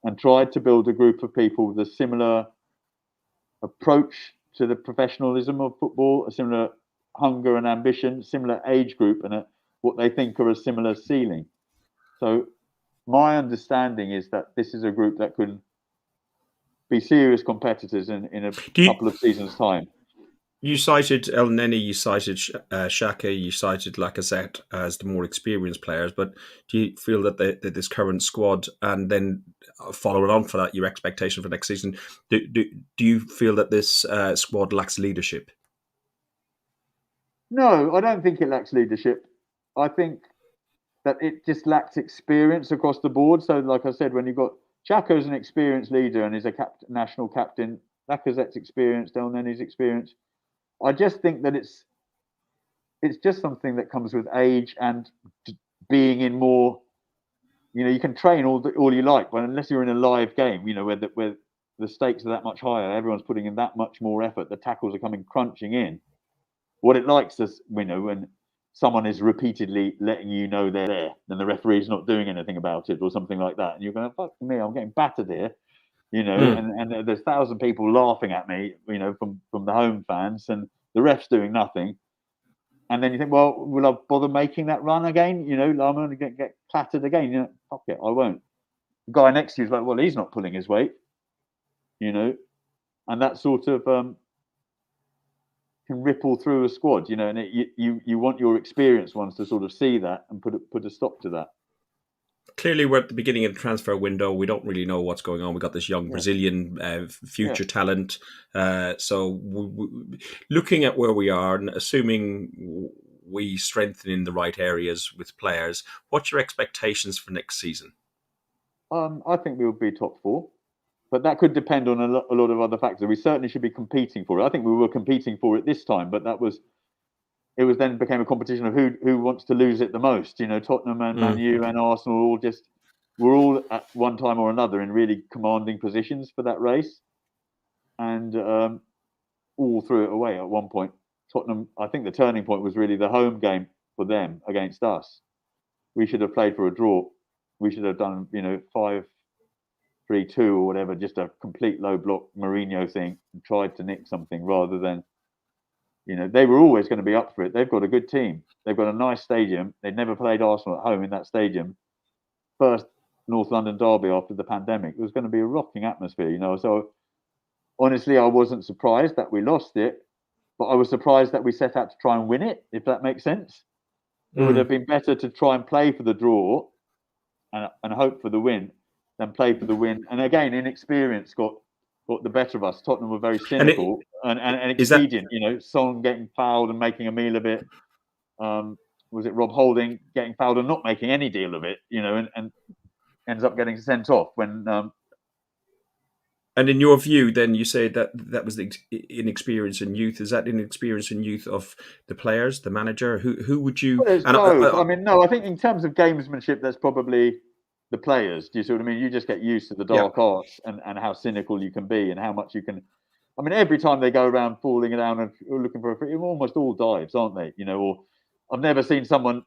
and tried to build a group of people with a similar approach to the professionalism of football, a similar hunger and ambition, similar age group, and what they think are a similar ceiling. So my understanding is that this is a group that could be serious competitors in a couple of seasons' time. You cited El Neni, you cited Xhaka, you cited Lacazette as the more experienced players, but do you feel that this current squad, and then following on for that, your expectation for next season, do you feel that this squad lacks leadership? No, I don't think it lacks leadership. I think that it just lacks experience across the board. So, like I said, when you've got Xhaka's an experienced leader and is a national captain, Lacazette's experienced, El Neni's experienced. I just think that it's just something that comes with age and being in more. You can train all you like, but unless you're in a live game, where the stakes are that much higher, everyone's putting in that much more effort. The tackles are coming crunching in. What it likes is, when someone is repeatedly letting you know they're there, and the referee's not doing anything about it, or something like that, and you're going, "Fuck me, I'm getting battered here," and there's 1,000 people laughing at me, from the home fans, and the ref's doing nothing. And then you think, well, will I bother making that run again? I'm going to get clattered again. Fuck it, I won't. The guy next to you is like, well, he's not pulling his weight, and that sort of can ripple through a squad, and you want your experienced ones to sort of see that and put a stop to that. Clearly, we're at the beginning of the transfer window. We don't really know what's going on. We've got this young Brazilian future talent. So looking at where we are and assuming we strengthen in the right areas with players, what's your expectations for next season? I think we will be top 4. But that could depend on a lot of other factors. We certainly should be competing for it. I think we were competing for it this time, but it then became a competition of who wants to lose it the most. Tottenham and Man U and Arsenal were all at one time or another in really commanding positions for that race, and all threw it away at one point. Tottenham, I think the turning point was really the home game for them against us. We should have played for a draw. We should have done 5-3-2 or whatever, just a complete low block Mourinho thing, and tried to nick something rather than. They were always going to be up for it. They've got a good team. They've got a nice stadium. They'd never played Arsenal at home in that stadium. First North London derby after the pandemic. It was going to be a rocking atmosphere, So honestly, I wasn't surprised that we lost it, but I was surprised that we set out to try and win it, if that makes sense. It would have been better to try and play for the draw and hope for the win than play for the win. And again, inexperience got the better of us. Tottenham were very cynical and expedient. Son getting fouled and making a meal of it. Was it Rob Holding getting fouled and not making any deal of it? And ends up getting sent off when. And in your view, then you say that was the inexperience in youth. Is that inexperience in youth of the players, the manager? Who would you? Well, no. I think in terms of gamesmanship, that's probably the players. Do you see what I mean? You just get used to the dark arts and how cynical you can be and how much you can. Every time they go around falling down and looking for a free, almost all dives, aren't they? Or I've never seen someone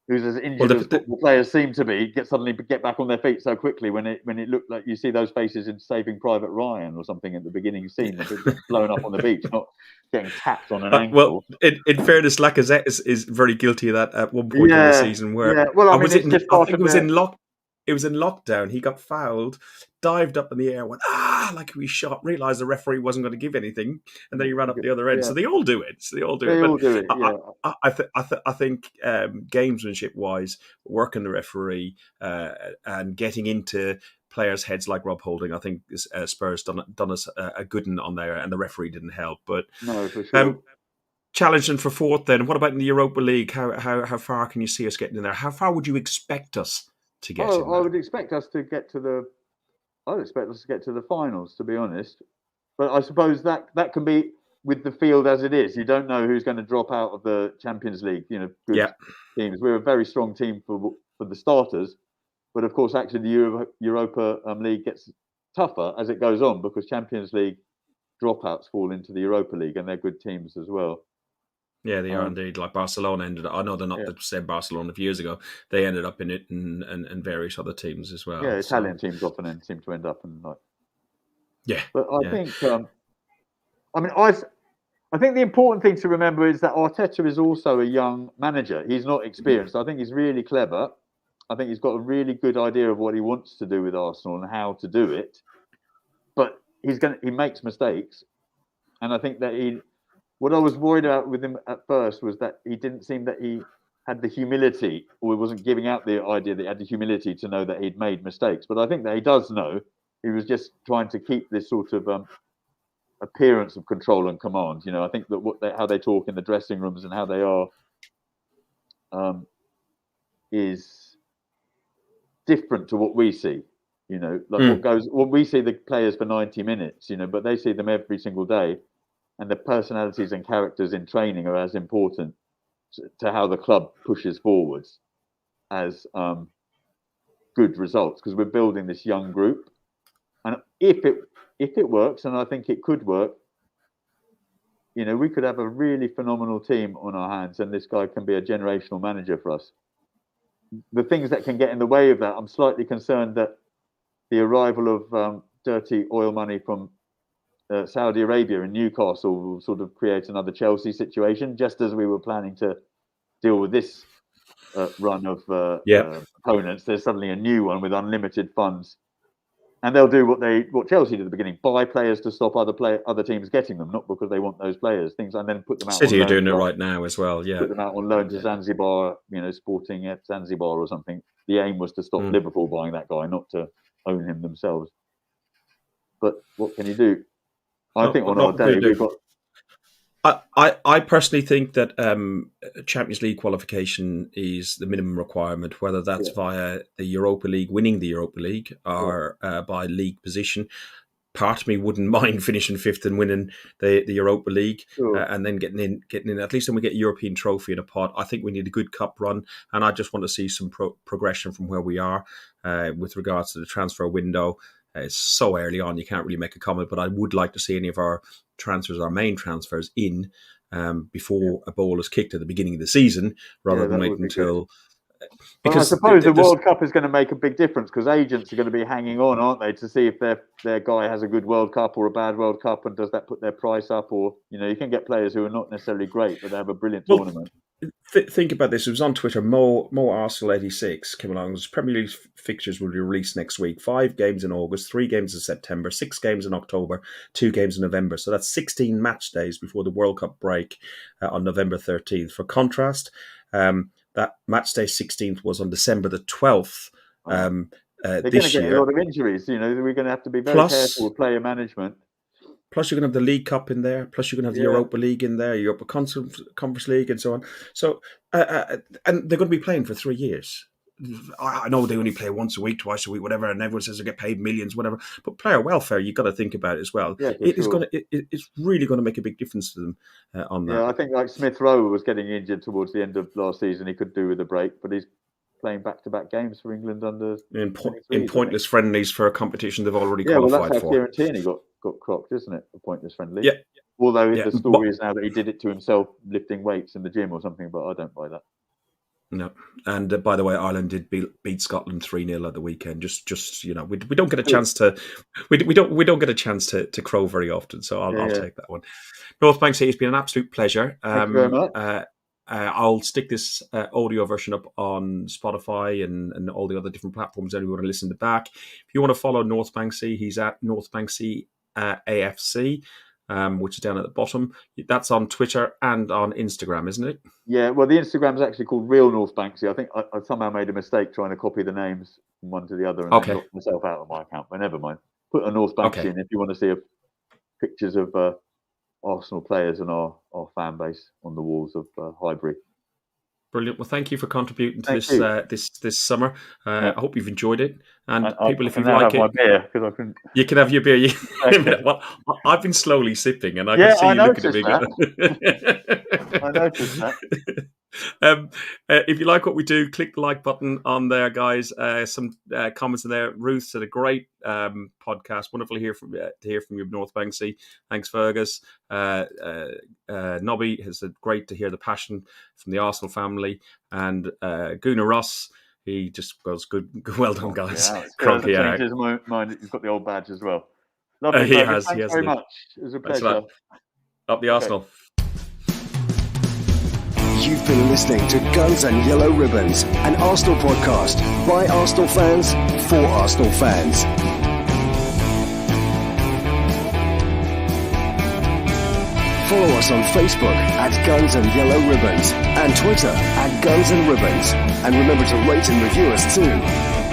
who's as injured as football players seem to be suddenly get back on their feet so quickly when it looked like you see those faces in Saving Private Ryan or something at the beginning scene, them blown up on the beach, not getting tapped on an ankle. Well, in fairness, Lacazette is very guilty of that at one point in the season where I think it was in lockdown. He got fouled, dived up in the air, went like he was shot, realised the referee wasn't going to give anything, and then he ran up the other end. So they all do it. I think gamesmanship wise, working the referee and getting into players' heads like Rob Holding, I think Spurs done us a good one on there, and the referee didn't help. But no, for sure. Challenging for 4th. Then what about in the Europa League? How far can you see us getting in there? How far would you expect us to get? I would expect us to get to the. I'd expect us to get to the finals, to be honest. But I suppose that can be with the field as it is. You don't know who's going to drop out of the Champions League. Good teams. We're a very strong team for the starters, but of course, actually, the Europa League gets tougher as it goes on because Champions League dropouts fall into the Europa League, and they're good teams as well. Yeah, they are indeed. Like Barcelona ended up, I know they're not the same Barcelona of years ago. They ended up in it and various other teams as well. Yeah, Italian teams often seem to end up in like. Yeah. But I think, I think the important thing to remember is that Arteta is also a young manager. He's not experienced. I think he's really clever. I think he's got a really good idea of what he wants to do with Arsenal and how to do it. But he makes mistakes. And I think that what I was worried about with him at first was that he didn't seem that he had the humility, or he wasn't giving out the idea that he had the humility to know that he'd made mistakes. But I think that he does know. He was just trying to keep this sort of appearance of control and command. I think that how they talk in the dressing rooms and how they are is different to what we see. What we see the players for 90 minutes, but they see them every single day. And the personalities and characters in training are as important to how the club pushes forwards as good results, because we're building this young group. And if it works, and I think it could work, we could have a really phenomenal team on our hands, and this guy can be a generational manager for us. The things that can get in the way of that, I'm slightly concerned that the arrival of dirty oil money from Saudi Arabia and Newcastle will sort of create another Chelsea situation, just as we were planning to deal with this run of opponents. There's suddenly a new one with unlimited funds, and they'll do what Chelsea did at the beginning: buy players to stop other teams getting them, not because they want those players. And then put them out. City are doing it right now as well. Yeah, put them out on loan to Zanzibar, Sporting at Zanzibar or something. The aim was to stop Liverpool buying that guy, not to own him themselves. But what can you do? I think on our day we've got. I personally think that Champions League qualification is the minimum requirement, whether that's via the Europa League, winning the Europa League, or by league position. Part of me wouldn't mind finishing fifth and winning the Europa League, and then getting in. At least then we get a European trophy in a pot. I think we need a good cup run, and I just want to see some progression from where we are with regards to the transfer window. It's so early on, you can't really make a comment, but I would like to see any of our main transfers in before a ball is kicked at the beginning of the season, rather than waiting until. Because I suppose the World Cup is going to make a big difference, because agents are going to be hanging on, aren't they, to see if their guy has a good World Cup or a bad World Cup, and does that put their price up? Or you can get players who are not necessarily great, but they have a brilliant tournament. Think about this. It was on Twitter. Mo Arsenal 86 came along. His Premier League fixtures will be released next week. 5 games in August, 3 games in September, 6 games in October, 2 games in November. So that's 16 match days before the World Cup break on November 13th. For contrast, that match day 16th was on December the 12th. They're going to this get year. a lot of injuries. We're going to have to be very careful with player management. Plus, you're going to have the League Cup in there. Plus, you're going to have the Europa League in there, Europa Conference League, and so on. So, and they're going to be playing for 3 years. I know they only play once a week, twice a week, whatever, and everyone says they get paid millions, whatever. But player welfare, you've got to think about it as well. Yeah, it's really going to make a big difference to them on that. Yeah, I think like Smith Rowe was getting injured towards the end of last season. He could do with a break, but he's playing back-to-back games for England under in pointless friendlies for a competition they've already qualified for. Well, that's how Kieran Tierney got crocked, isn't it? A pointless friendly. Yeah. Although the story is now that he did it to himself, lifting weights in the gym or something, but I don't buy that. No, and by the way, Ireland did beat Scotland 3-0 at the weekend. Just we don't get a chance to we don't get a chance to crow very often, so I'll take that one. NorthBanksy, it's been an absolute pleasure. Thank you very much. I'll stick this audio version up on Spotify and all the other different platforms that you want to listen to back. If you want to follow NorthBanksy, he's at NorthBanksy AFC. Which is down at the bottom. That's on Twitter and on Instagram, isn't it? Yeah, well, the Instagram is actually called Real NorthBanksy. I think I somehow made a mistake trying to copy the names from one to the other and then locked myself out of my account, but never mind. Put a NorthBanksy in if you want to see pictures of Arsenal players and our fan base on the walls of Highbury. Brilliant. Well, thank you for contributing to this summer. I hope you've enjoyed it. And people, if you like it, my beer, I can... you can have your beer. Well, I've been slowly sipping, and I can see you looking at me. I noticed that. If you like what we do, click the like button on there, guys. Some comments in there. Ruth said a great podcast. Wonderful to hear from you, NorthBanksy. Thanks, Fergus. Nobby has said great to hear the passion from the Arsenal family. And Gunnar Ross, he just goes good. Well done, guys. Yeah, Crumpy changed his mind. He's got the old badge as well. Lovely. He Fergus. has. Thanks very much. It was a pleasure. Up the Arsenal. You've been listening to Guns and Yellow Ribbons, an Arsenal podcast by Arsenal fans for Arsenal fans. Follow us on Facebook at Guns and Yellow Ribbons and Twitter at Guns and Ribbons. And remember to rate and review us too.